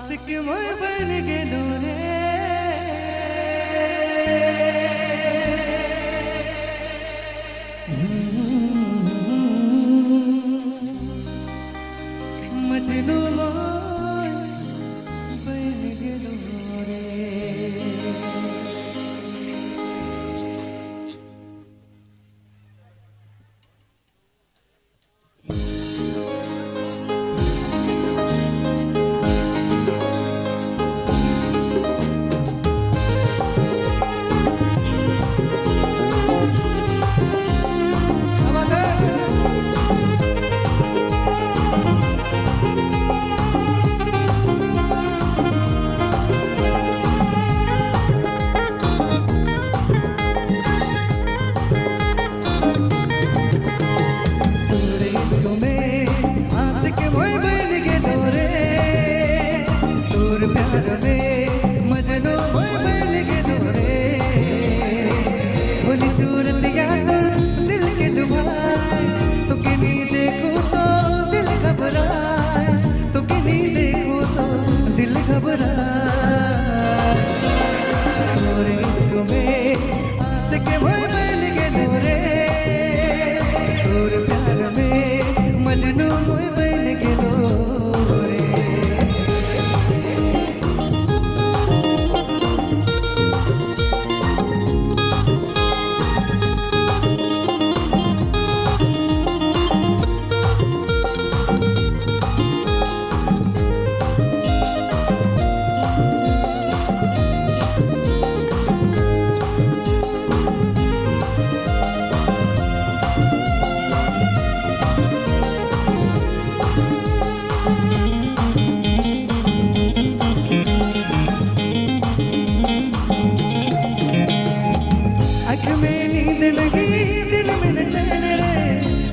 आशिक मोय बन गेलो रे मजनू मोय बन गेलो रे।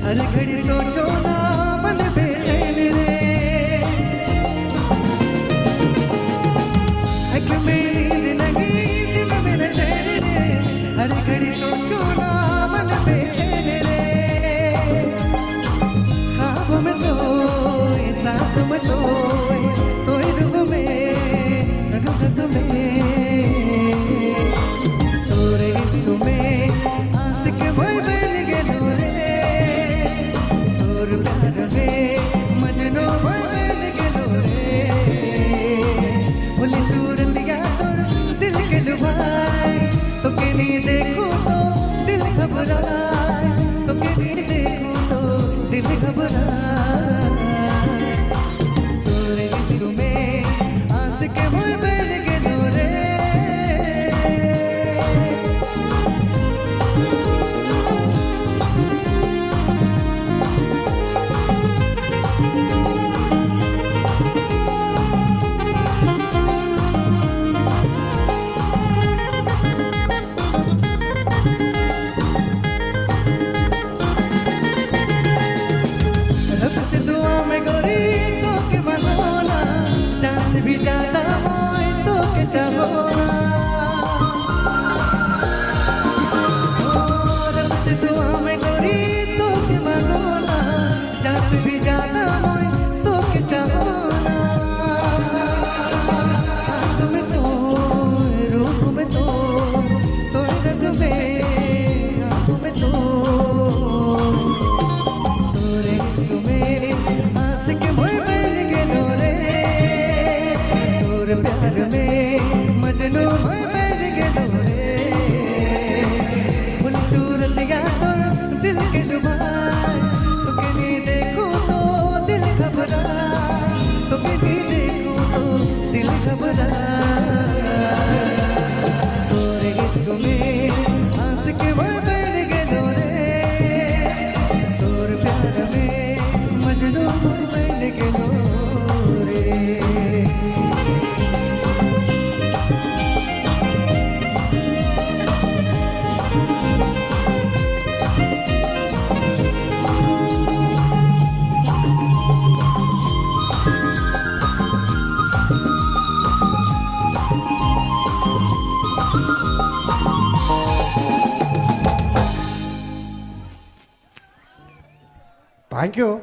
हर घड़ी सोचो ना मन बेचैन रे, आँख में नींद लगी दिल में न चैन रे, हर घड़ी सोचो ना मन बेचैन रे। ख्वाब में तो सांस में तो रुग में रग रग में तोरे इश्क में आशिक मोय बन गेलो रे। प्यार में मजनू मोय बन गेलो रे। भोली सूरत या तोर दिल के डुबाए, तो के नहीं देखूं तो दिल घबराए, तो के नहीं देखूं तो दिल घबराए। तोरे इश्क में आशिक मोय बन गेलो रे। भी ज्यादा मोय तो के चाहोना, रब से दुआ में गोरी तो के मांगोना, जात भी ज्यादा मोय तो के चाहोना। आँख में तो रूप में तो रंग में आँखों में तो तोरे इश्क में आशिक मोय बन गेलो रे। प्यार में मजनू मोय बन गेलो रे। भोली सूरत या तोर दिल के डुबाए, तो के नहीं देखूं तो दिल घबराए, तो के नहीं देखूं तो दिल घबराए। तोरे इश्क में आशिक मोय बन गेलो रे। तोर प्यार में मजनू मोय बन गेलो रे। Thank you.